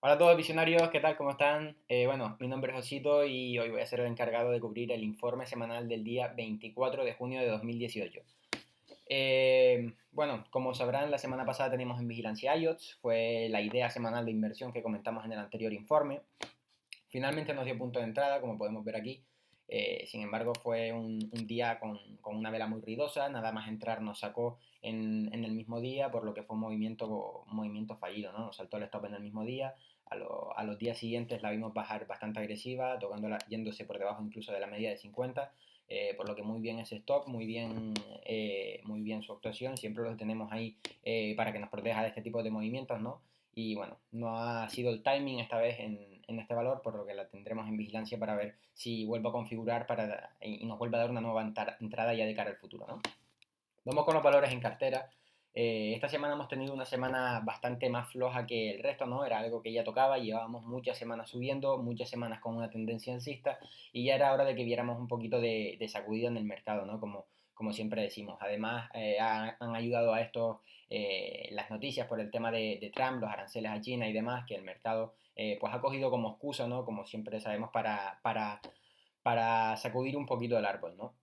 Hola a todos visionarios, ¿qué tal? ¿Cómo están? Bueno, mi nombre es Osito y hoy voy a ser el encargado de cubrir el informe semanal del día 24 de junio de 2018. Bueno, como sabrán, la semana pasada teníamos en vigilancia IOTS, fue la idea semanal de inversión que comentamos en el anterior informe. Finalmente nos dio punto de entrada, como podemos ver aquí. Sin embargo, fue un día con una vela muy ruidosa, nada más entrar nos sacó en el mismo día, por lo que fue un movimiento fallido, ¿no? Nos saltó el stop en el mismo día. A los días siguientes la vimos bajar bastante agresiva, yéndose por debajo incluso de la media de 50, por lo que muy bien ese stop, muy bien su actuación, siempre lo tenemos ahí para que nos proteja de este tipo de movimientos, ¿no? Y bueno, no ha sido el timing esta vez en este valor, por lo que la tendremos en vigilancia para ver si vuelve a configurar y nos vuelve a dar una nueva entrada ya de cara al futuro, ¿no? Vamos con los valores en cartera. Esta semana hemos tenido una semana bastante más floja que el resto, ¿no? Era algo que ya tocaba, llevábamos muchas semanas subiendo, muchas semanas con una tendencia alcista y ya era hora de que viéramos un poquito de sacudida en el mercado, ¿no? Como siempre decimos. Además, han ayudado a esto las noticias por el tema de Trump, los aranceles a China y demás, que el mercado pues ha cogido como excusa, ¿no? Como siempre sabemos, para sacudir un poquito el árbol, ¿no?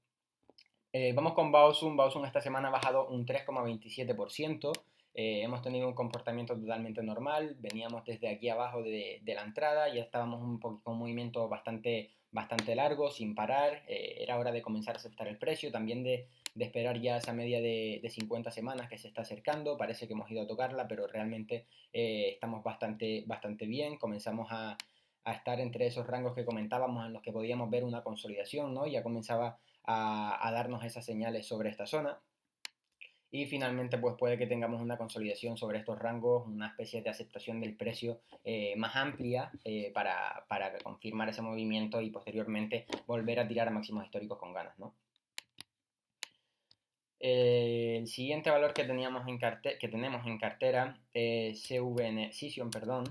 Vamos con Baosum. Baosum esta semana ha bajado un 3,27%. Hemos tenido un comportamiento totalmente normal. Veníamos desde aquí abajo de la entrada. Ya estábamos con un movimiento bastante largo, sin parar. Era hora de comenzar a aceptar el precio. También de esperar ya esa media de 50 semanas que se está acercando. Parece que hemos ido a tocarla, pero realmente estamos bastante bien. Comenzamos a estar entre esos rangos que comentábamos en los que podíamos ver una consolidación, ¿no? Ya comenzaba a darnos esas señales sobre esta zona. Y finalmente, pues puede que tengamos una consolidación sobre estos rangos, una especie de aceptación del precio más amplia para confirmar ese movimiento y posteriormente volver a tirar a máximos históricos con ganas, ¿no? El siguiente valor que tenemos en cartera es Cision, perdón.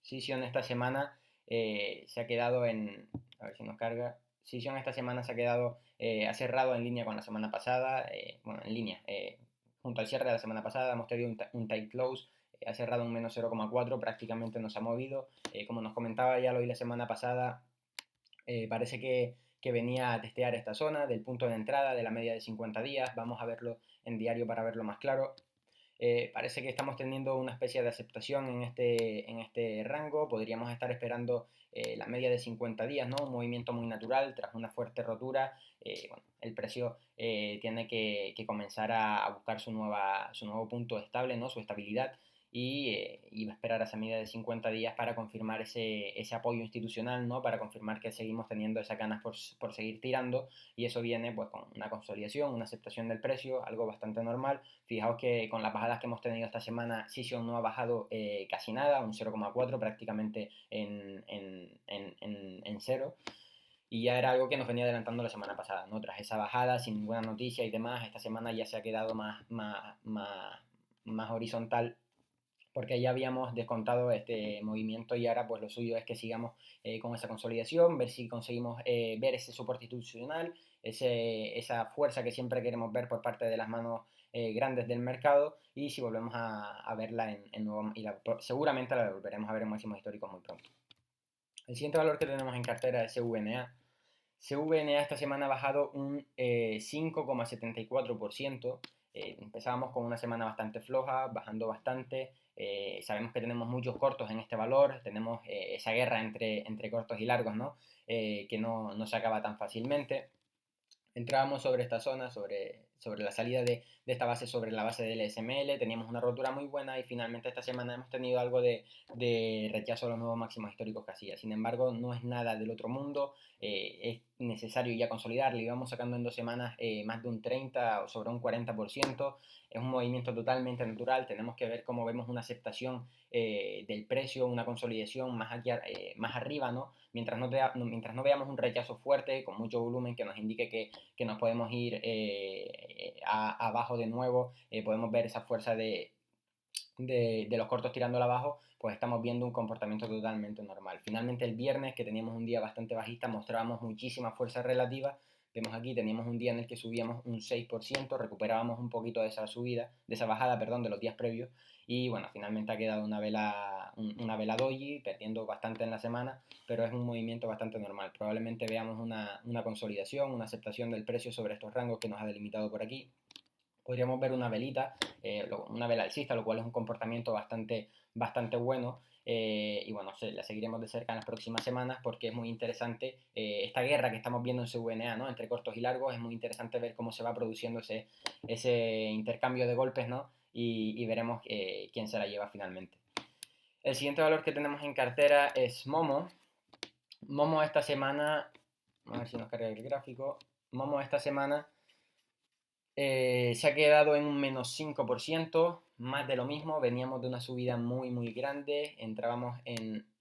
Cision esta semana se ha quedado en, a ver si nos carga, Cision esta semana se ha quedado, ha cerrado en línea con la semana pasada, bueno, en línea, junto al cierre de la semana pasada hemos tenido un tight close, ha cerrado un menos 0,4, prácticamente nos ha movido, como nos comentaba ya lo vi la semana pasada, parece que venía a testear esta zona del punto de entrada de la media de 50 días, vamos a verlo en diario para verlo más claro. Parece que estamos teniendo una especie de aceptación en este rango. Podríamos estar esperando la media de 50 días, ¿no? Un movimiento muy natural tras una fuerte rotura. Bueno, el precio tiene que comenzar a buscar su nuevo punto estable, ¿no? Su estabilidad. Y va a esperar a esa medida de 50 días para confirmar ese apoyo institucional, ¿no? Para confirmar que seguimos teniendo esas ganas por seguir tirando. Y eso viene pues con una consolidación, una aceptación del precio, algo bastante normal. Fijaos que con las bajadas que hemos tenido esta semana, Cision no ha bajado casi nada, un 0,4 prácticamente en cero. Y ya era algo que nos venía adelantando la semana pasada, ¿no? Tras esa bajada, sin ninguna noticia y demás, esta semana ya se ha quedado más horizontal porque ya habíamos descontado este movimiento y ahora pues lo suyo es que sigamos con esa consolidación, ver si conseguimos ver ese soporte institucional, esa fuerza que siempre queremos ver por parte de las manos grandes del mercado y si volvemos a verla en nuevo, seguramente la volveremos a ver en máximos históricos muy pronto. El siguiente valor que tenemos en cartera es CVNA. CVNA esta semana ha bajado un 5,74%. Empezábamos con una semana bastante floja, bajando bastante. Sabemos que tenemos muchos cortos en este valor, tenemos esa guerra entre cortos y largos, ¿no? Que no se acaba tan fácilmente. Entrábamos sobre esta zona, sobre la salida de esta base, sobre la base del SML, teníamos una rotura muy buena y finalmente esta semana hemos tenido algo de rechazo a los nuevos máximos históricos que hacía. Sin embargo, no es nada del otro mundo, es necesario ya consolidarlo. Íbamos sacando en 2 semanas más de un 30 o sobre un 40%. Es un movimiento totalmente natural, tenemos que ver cómo vemos una aceptación del precio, una consolidación más arriba, ¿no? Mientras no veamos un rechazo fuerte, con mucho volumen, que nos indique que nos podemos ir abajo de nuevo, podemos ver esa fuerza de los cortos tirándolo abajo, pues estamos viendo un comportamiento totalmente normal. Finalmente el viernes, que teníamos un día bastante bajista, mostrábamos muchísima fuerza relativa, Vemos aquí, teníamos un día en el que subíamos un 6%, recuperábamos un poquito de esa subida, de esa bajada, perdón, de los días previos, y bueno, finalmente ha quedado una vela doji, perdiendo bastante en la semana, pero es un movimiento bastante normal. Probablemente veamos una consolidación, una aceptación del precio sobre estos rangos que nos ha delimitado por aquí. Podríamos ver una velita, una vela alcista, lo cual es un comportamiento bastante bueno. Y bueno, la seguiremos de cerca en las próximas semanas porque es muy interesante esta guerra que estamos viendo en CVNA, ¿no? Entre cortos y largos. Es muy interesante ver cómo se va produciendo ese intercambio de golpes, ¿no? Y veremos quién se la lleva finalmente. El siguiente valor que tenemos en cartera es Momo. Momo esta semana, a ver si nos carga el gráfico. Momo esta semana se ha quedado en un menos 5%, más de lo mismo. Veníamos de una subida muy grande, entrábamos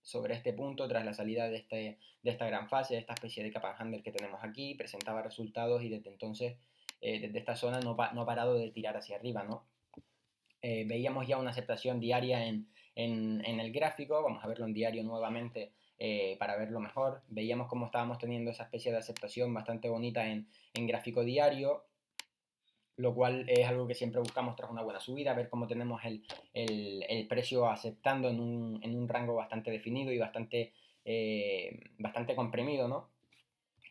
sobre este punto tras la salida de esta gran fase, de esta especie de cap and handle que tenemos aquí, presentaba resultados y desde entonces, desde esta zona no ha parado de tirar hacia arriba, ¿no? Veíamos ya una aceptación diaria en el gráfico, vamos a verlo en diario nuevamente para verlo mejor. Veíamos cómo estábamos teniendo esa especie de aceptación bastante bonita en gráfico diario, lo cual es algo que siempre buscamos tras una buena subida, ver cómo tenemos el precio aceptando en un rango bastante definido y bastante comprimido, ¿no?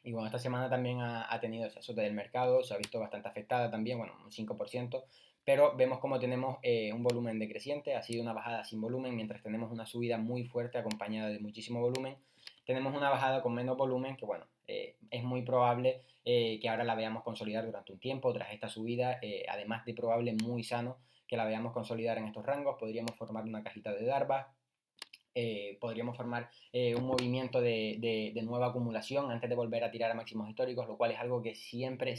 Y bueno, esta semana también ha tenido ese azote del mercado, se ha visto bastante afectada también, bueno, un 5%, pero vemos como tenemos un volumen decreciente, ha sido una bajada sin volumen, mientras tenemos una subida muy fuerte acompañada de muchísimo volumen. Tenemos una bajada con menos volumen que, bueno, es muy probable que ahora la veamos consolidar durante un tiempo tras esta subida, además de probable muy sano que la veamos consolidar en estos rangos. Podríamos formar una cajita de Darvas, podríamos formar un movimiento de nueva acumulación antes de volver a tirar a máximos históricos, lo cual es algo que siempre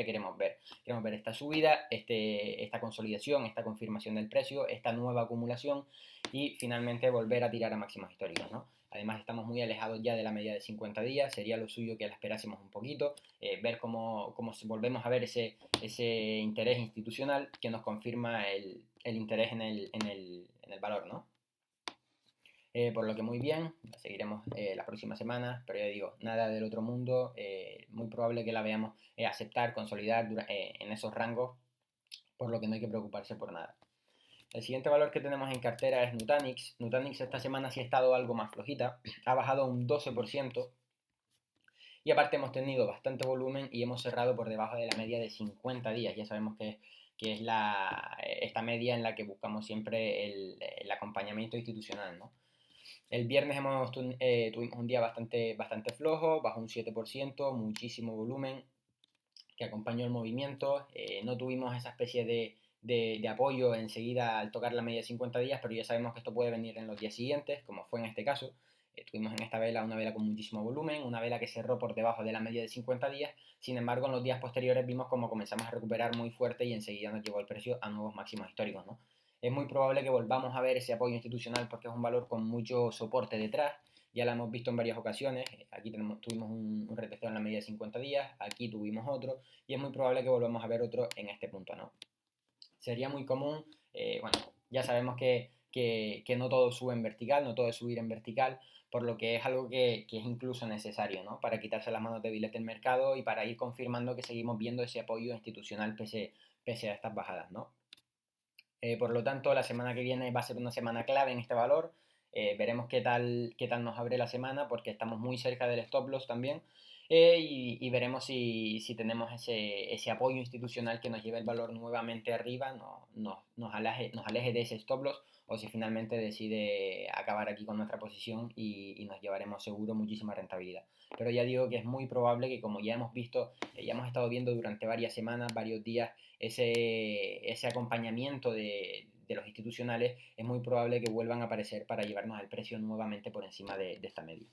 queremos ver. Queremos ver esta subida, esta consolidación, esta confirmación del precio, esta nueva acumulación y finalmente volver a tirar a máximos históricos, ¿no? Además estamos muy alejados ya de la media de 50 días, sería lo suyo que la esperásemos un poquito, ver cómo volvemos a ver ese interés institucional que nos confirma el interés en el valor, ¿no? Por lo que muy bien, la seguiremos las próximas semanas, pero ya digo, nada del otro mundo, muy probable que la veamos aceptar, consolidar en esos rangos, por lo que no hay que preocuparse por nada. El siguiente valor que tenemos en cartera es Nutanix. Nutanix esta semana sí ha estado algo más flojita, ha bajado un 12%, y aparte hemos tenido bastante volumen y hemos cerrado por debajo de la media de 50 días. Ya sabemos que es esta media en la que buscamos siempre el acompañamiento institucional, ¿no? El viernes tuvimos un día bastante flojo, bajó un 7%, muchísimo volumen que acompañó el movimiento. No tuvimos esa especie de apoyo enseguida al tocar la media de 50 días, pero ya sabemos que esto puede venir en los días siguientes, como fue en este caso. Tuvimos en esta vela una vela con muchísimo volumen, una vela que cerró por debajo de la media de 50 días. Sin embargo, en los días posteriores vimos como comenzamos a recuperar muy fuerte y enseguida nos llevó el precio a nuevos máximos históricos, ¿no? Es muy probable que volvamos a ver ese apoyo institucional porque es un valor con mucho soporte detrás. Ya la hemos visto en varias ocasiones. Aquí tuvimos un retesteo en la media de 50 días, aquí tuvimos otro y es muy probable que volvamos a ver otro en este punto, ¿no? Sería muy común, bueno, ya sabemos que no todo sube en vertical, no todo es subir en vertical, por lo que es algo que es incluso necesario, ¿no? Para quitarse las manos débiles del mercado y para ir confirmando que seguimos viendo ese apoyo institucional pese a estas bajadas, ¿no? Por lo tanto, la semana que viene va a ser una semana clave en este valor. Veremos qué tal nos abre la semana porque estamos muy cerca del stop loss también. Y veremos si tenemos ese apoyo institucional que nos lleve el valor nuevamente arriba, nos aleje de ese stop loss, o si finalmente decide acabar aquí con nuestra posición y nos llevaremos seguro muchísima rentabilidad. Pero ya digo que es muy probable que, como ya hemos visto, ya hemos estado viendo durante varias semanas, varios días, ese acompañamiento de los institucionales, es muy probable que vuelvan a aparecer para llevarnos el precio nuevamente por encima de esta media.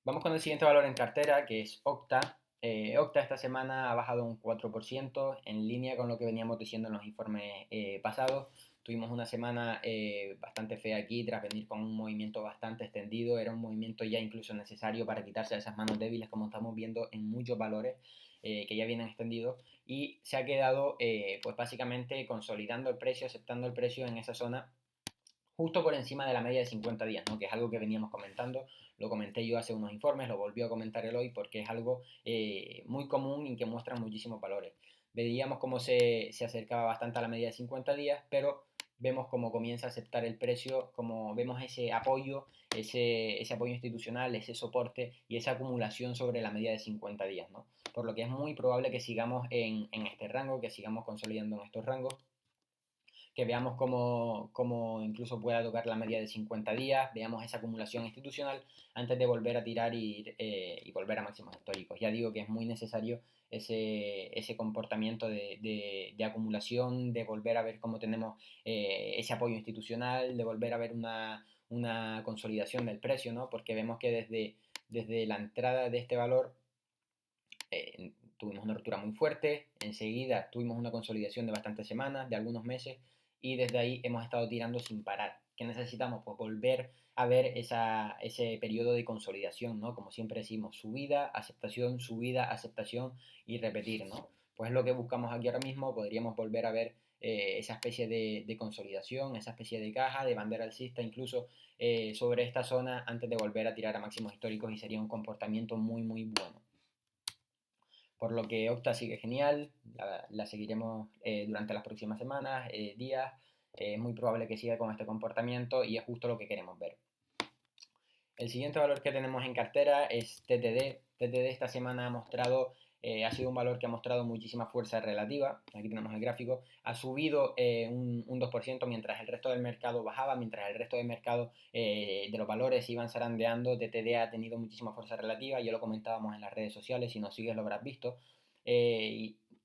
Vamos con el siguiente valor en cartera, que es Octa. Octa esta semana ha bajado un 4%, en línea con lo que veníamos diciendo en los informes pasados. Tuvimos una semana bastante fea aquí, tras venir con un movimiento bastante extendido. Era un movimiento ya incluso necesario para quitarse esas manos débiles, como estamos viendo en muchos valores que ya vienen extendidos. Y se ha quedado, pues básicamente, consolidando el precio, aceptando el precio en esa zona, justo por encima de la media de 50 días, ¿no? Que es algo que veníamos comentando, lo comenté yo hace unos informes, lo volví a comentar el hoy porque es algo muy común y que muestra muchísimos valores. Veíamos cómo se acercaba bastante a la media de 50 días, pero vemos cómo comienza a aceptar el precio, como vemos ese apoyo, ese apoyo institucional, ese soporte y esa acumulación sobre la media de 50 días, ¿no? Por lo que es muy probable que sigamos en este rango, que sigamos consolidando en estos rangos, que veamos cómo incluso pueda tocar la media de 50 días, veamos esa acumulación institucional antes de volver a tirar y volver a máximos históricos. Ya digo que es muy necesario ese comportamiento de acumulación, de volver a ver cómo tenemos ese apoyo institucional, de volver a ver una consolidación del precio, ¿no? Porque vemos que desde la entrada de este valor tuvimos una ruptura muy fuerte, enseguida tuvimos una consolidación de bastantes semanas, de algunos meses, y desde ahí hemos estado tirando sin parar. ¿Qué necesitamos? Pues volver a ver ese periodo de consolidación, ¿no? Como siempre decimos, subida, aceptación y repetir, ¿no? Pues es lo que buscamos aquí ahora mismo, podríamos volver a ver esa especie de consolidación, esa especie de caja, de bandera alcista incluso sobre esta zona antes de volver a tirar a máximos históricos y sería un comportamiento muy muy bueno. Por lo que Octa sigue genial, la seguiremos durante las próximas semanas, días. Es muy probable que siga con este comportamiento y es justo lo que queremos ver. El siguiente valor que tenemos en cartera es TTD. TTD esta semana ha sido un valor que ha mostrado muchísima fuerza relativa. Aquí tenemos el gráfico. Ha subido un 2% mientras el resto del mercado bajaba, mientras el resto del mercado de los valores iban zarandeando. TTD ha tenido muchísima fuerza relativa. Ya lo comentábamos en las redes sociales. Si nos sigues lo habrás visto.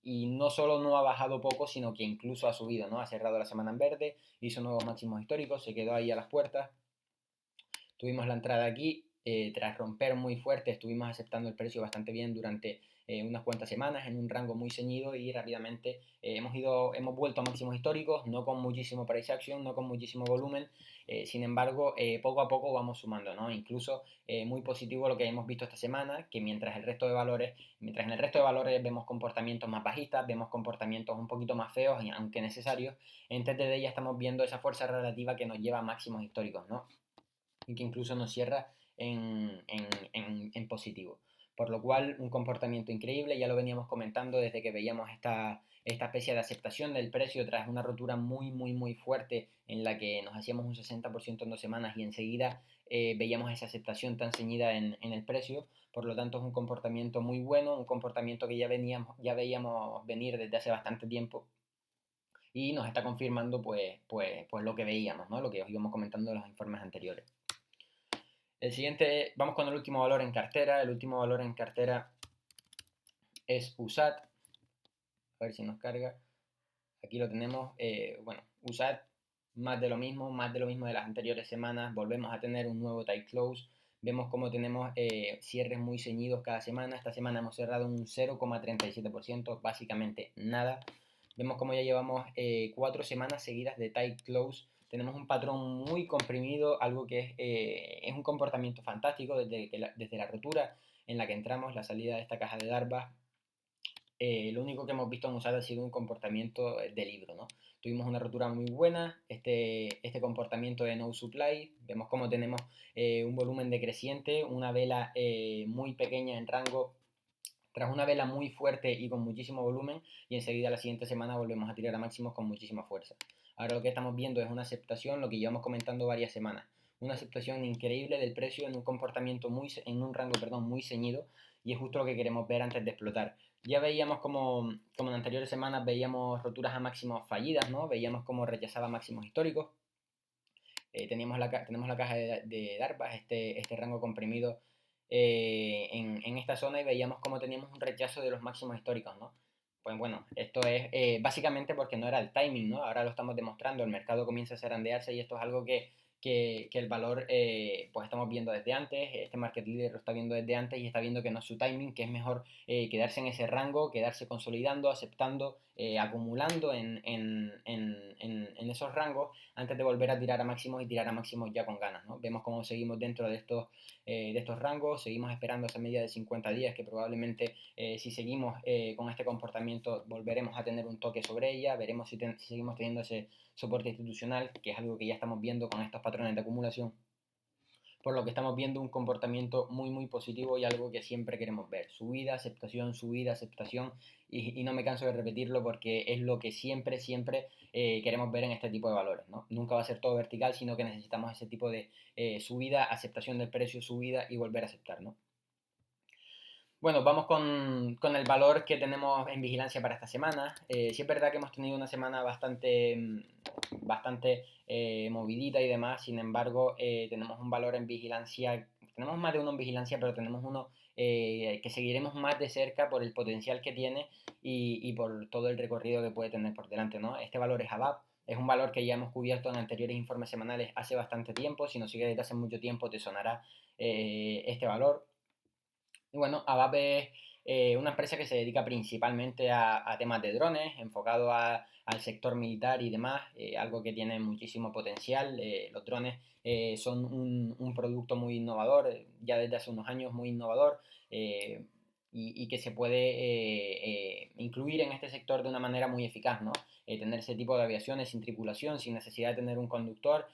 Y no solo no ha bajado poco, sino que incluso ha subido, ¿no? Ha cerrado la semana en verde, hizo nuevos máximos históricos, se quedó ahí a las puertas. Tuvimos la entrada aquí, tras romper muy fuerte, estuvimos aceptando el precio bastante bien durante unas cuantas semanas en un rango muy ceñido y rápidamente hemos vuelto a máximos históricos, no con muchísimo price action, no con muchísimo volumen, sin embargo, poco a poco vamos sumando, ¿no? Incluso muy positivo lo que hemos visto esta semana, que mientras en el resto de valores vemos comportamientos más bajistas, vemos comportamientos un poquito más feos, aunque necesarios, en TTD ya estamos viendo esa fuerza relativa que nos lleva a máximos históricos, ¿no? Y que incluso nos cierra en positivo. Por lo cual, un comportamiento increíble, ya lo veníamos comentando desde que veíamos esta especie de aceptación del precio tras una rotura muy, muy, muy fuerte en la que nos hacíamos un 60% en 2 semanas y enseguida veíamos esa aceptación tan ceñida en el precio. Por lo tanto, es un comportamiento muy bueno, un comportamiento que ya veíamos venir desde hace bastante tiempo y nos está confirmando pues lo que veíamos, ¿no? Lo que os íbamos comentando en los informes anteriores. El siguiente, vamos con el último valor en cartera. El último valor en cartera es USAT. A ver si nos carga. Aquí lo tenemos. Bueno, USAT, más de lo mismo de las anteriores semanas. Volvemos a tener un nuevo tight close. Vemos cómo tenemos cierres muy ceñidos cada semana. Esta semana hemos cerrado un 0,37%, básicamente nada. Vemos cómo ya llevamos 4 semanas seguidas de tight close. Tenemos un patrón muy comprimido, algo que es un comportamiento fantástico desde la rotura en la que entramos, la salida de esta caja de Darba. Lo único que hemos visto en USAT ha sido un comportamiento de libro, ¿no? Tuvimos una rotura muy buena, este comportamiento de no supply, vemos cómo tenemos un volumen decreciente, una vela muy pequeña en rango, tras una vela muy fuerte y con muchísimo volumen, y enseguida la siguiente semana volvemos a tirar a máximos con muchísima fuerza. Ahora lo que estamos viendo es una aceptación, lo que llevamos comentando varias semanas, una aceptación increíble del precio en un comportamiento en un rango, muy ceñido, y es justo lo que queremos ver antes de explotar. Ya veíamos como en anteriores semanas veíamos roturas a máximos fallidas, ¿no? Veíamos cómo rechazaba máximos históricos. Tenemos la caja de DARPA, este rango comprimido en esta zona, y veíamos cómo teníamos un rechazo de los máximos históricos, ¿no? Pues bueno, esto es básicamente porque no era el timing, ¿no? Ahora lo estamos demostrando, el mercado comienza a zarandearse y esto es algo que el valor pues estamos viendo desde antes, este market leader lo está viendo desde antes y está viendo que no es su timing, que es mejor quedarse en ese rango, quedarse consolidando, aceptando acumulando en esos rangos antes de volver a tirar a máximos y tirar a máximos ya con ganas, ¿no? Vemos cómo seguimos dentro de estos rangos, seguimos esperando esa media de 50 días que probablemente si seguimos con este comportamiento volveremos a tener un toque sobre ella, veremos si seguimos teniendo ese soporte institucional, que es algo que ya estamos viendo con estos patrones de acumulación, por lo que estamos viendo un comportamiento muy positivo y algo que siempre queremos ver. Subida, aceptación y no me canso de repetirlo porque es lo que siempre queremos ver en este tipo de valores, ¿no? Nunca va a ser todo vertical, sino que necesitamos ese tipo de subida, aceptación del precio, subida y volver a aceptar, ¿no? Bueno, vamos con el valor que tenemos en vigilancia para esta semana. Sí es verdad que hemos tenido una semana bastante movidita y demás, sin embargo, tenemos un valor en vigilancia, tenemos más de uno en vigilancia, pero tenemos uno que seguiremos más de cerca por el potencial que tiene y por todo el recorrido que puede tener por delante, ¿no? Este valor es ABAP, es un valor que ya hemos cubierto en anteriores informes semanales hace bastante tiempo. Si nos sigues desde hace mucho tiempo te sonará este valor. Y bueno, ABAP es una empresa que se dedica principalmente a temas de drones, enfocado al sector militar y demás, algo que tiene muchísimo potencial. Los drones son un producto muy innovador, ya desde hace unos años muy innovador, y que se puede incluir en este sector de una manera muy eficaz, ¿no? Tener ese tipo de aviaciones sin tripulación, sin necesidad de tener un conductor,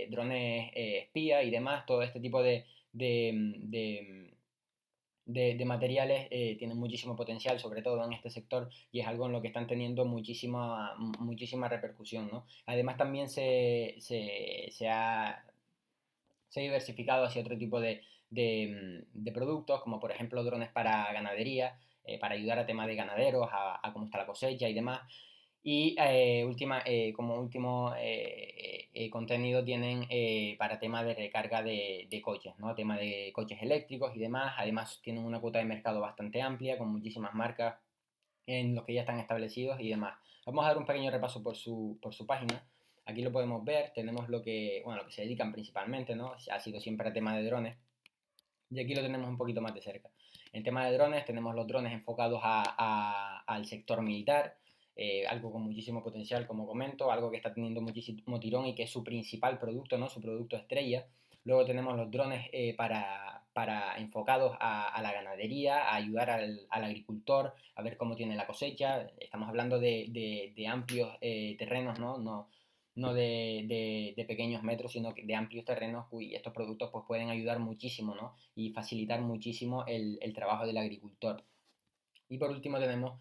drones espía y demás, todo este tipo de, de de materiales tienen muchísimo potencial, sobre todo en este sector, y es algo en lo que están teniendo muchísima repercusión, ¿no? Además también se ha diversificado hacia otro tipo de productos, como por ejemplo drones para ganadería, para ayudar a temas de ganaderos, a cómo está la cosecha y demás. Y como último contenido tienen para tema de recarga de coches, ¿no? Tema de coches eléctricos y demás. Además tienen una cuota de mercado bastante amplia, con muchísimas marcas en los que ya están establecidos y demás. Vamos a dar un pequeño repaso por su página. Aquí lo podemos ver, tenemos lo que se dedican principalmente, ¿no? Ha sido siempre a tema de drones. Y aquí lo tenemos un poquito más de cerca. En tema de drones, tenemos los drones enfocados al sector militar, algo con muchísimo potencial, como comento, algo que está teniendo muchísimo tirón y que es su principal producto, ¿no? Su producto estrella. Luego tenemos los drones para enfocados a la ganadería, a ayudar al agricultor, a ver cómo tiene la cosecha. Estamos hablando de amplios terrenos, ¿no? No de pequeños metros, sino de amplios terrenos, y estos productos pues, pueden ayudar muchísimo, ¿no? Y facilitar muchísimo el trabajo del agricultor. Y por último tenemos,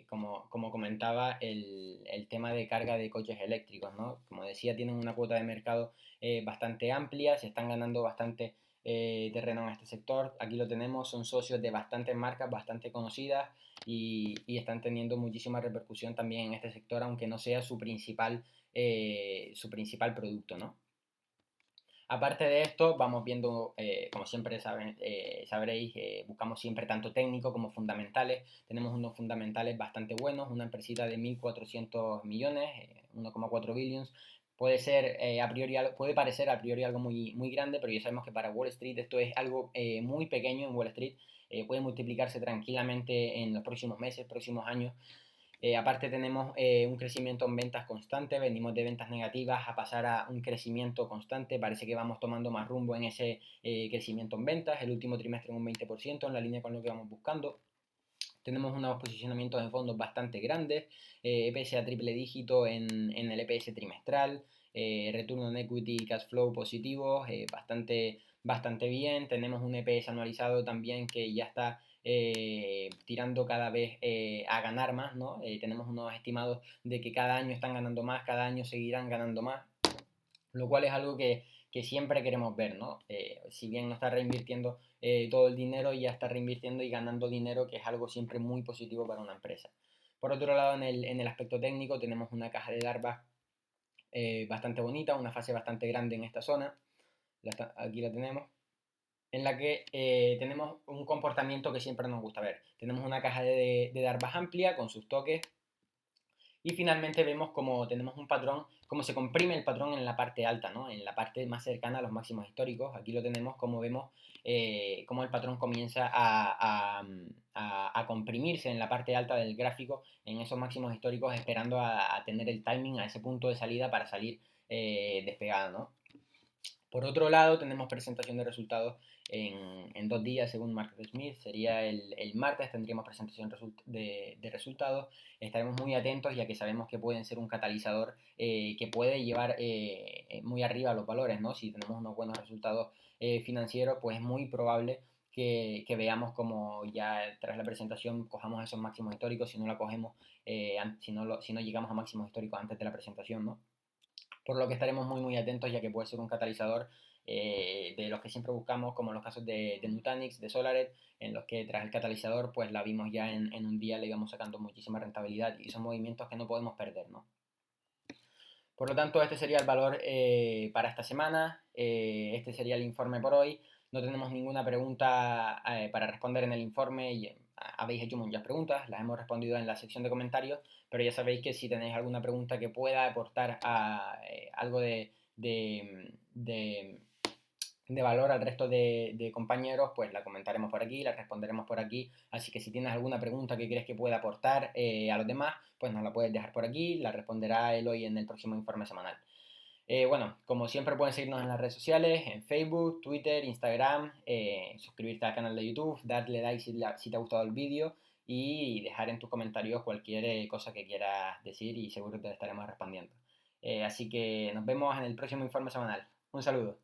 como comentaba, el tema de carga de coches eléctricos, ¿no? Como decía, tienen una cuota de mercado bastante amplia, se están ganando bastante terreno en este sector. Aquí lo tenemos, son socios de bastantes marcas, bastante conocidas y están teniendo muchísima repercusión también en este sector, aunque no sea su principal producto, ¿no? Aparte de esto, vamos viendo, como siempre sabréis, buscamos siempre tanto técnico como fundamentales. Tenemos unos fundamentales bastante buenos, una empresita de 1.400 millones, 1,4 billions. Puede parecer a priori algo muy grande, pero ya sabemos que para Wall Street esto es algo muy pequeño en Wall Street. Puede multiplicarse tranquilamente en los próximos meses, próximos años. Aparte tenemos un crecimiento en ventas constante, venimos de ventas negativas a pasar a un crecimiento constante, parece que vamos tomando más rumbo en ese crecimiento en ventas, el último trimestre en un 20%, en la línea con lo que vamos buscando. Tenemos unos posicionamientos en fondos bastante grandes, EPS a triple dígito en el EPS trimestral, return on equity y cash flow positivos, bastante bien. Tenemos un EPS anualizado también que ya está tirando cada vez a ganar más, ¿no? Tenemos unos estimados de que cada año están ganando más, cada año seguirán ganando más, lo cual es algo que siempre queremos ver, ¿no? Si bien no está reinvirtiendo todo el dinero, ya está reinvirtiendo y ganando dinero, que es algo siempre muy positivo para una empresa. Por otro lado, en el aspecto técnico tenemos una caja de larvas bastante bonita, una fase bastante grande en esta zona, aquí la tenemos, en la que tenemos un comportamiento que siempre nos gusta ver. Tenemos una caja de larvas amplia con sus toques y finalmente vemos como tenemos un patrón, como se comprime el patrón en la parte alta, ¿no? En la parte más cercana a los máximos históricos. Aquí lo tenemos como vemos, como el patrón comienza a comprimirse en la parte alta del gráfico, en esos máximos históricos, esperando a tener el timing a ese punto de salida para salir despegada, ¿no? Por otro lado, tenemos presentación de resultados en 2 días, según Mark Smith. Sería el martes, tendríamos presentación de resultados. Estaremos muy atentos, ya que sabemos que pueden ser un catalizador que puede llevar muy arriba los valores, ¿no? Si tenemos unos buenos resultados financieros, pues es muy probable que veamos como ya tras la presentación cojamos esos máximos históricos, si no la cogemos, si no llegamos a máximos históricos antes de la presentación, ¿no? Por lo que estaremos muy atentos, ya que puede ser un catalizador de los que siempre buscamos, como en los casos de Nutanix, de SolarEdge, en los que tras el catalizador pues la vimos ya en un día, le íbamos sacando muchísima rentabilidad, y son movimientos que no podemos perder, ¿no? Por lo tanto, este sería el valor para esta semana, este sería el informe por hoy. No tenemos ninguna pregunta para responder en el informe, y habéis hecho muchas preguntas, las hemos respondido en la sección de comentarios, pero ya sabéis que si tenéis alguna pregunta que pueda aportar a algo de valor al resto de compañeros, pues la comentaremos por aquí, la responderemos por aquí. Así que si tienes alguna pregunta que crees que pueda aportar a los demás, pues nos la puedes dejar por aquí, la responderá Eloy en el próximo informe semanal. Bueno, como siempre pueden seguirnos en las redes sociales, en Facebook, Twitter, Instagram, suscribirte al canal de YouTube, darle like si te ha gustado el vídeo, y dejar en tus comentarios cualquier cosa que quieras decir, y seguro te estaremos respondiendo. Así que nos vemos en el próximo informe semanal. Un saludo.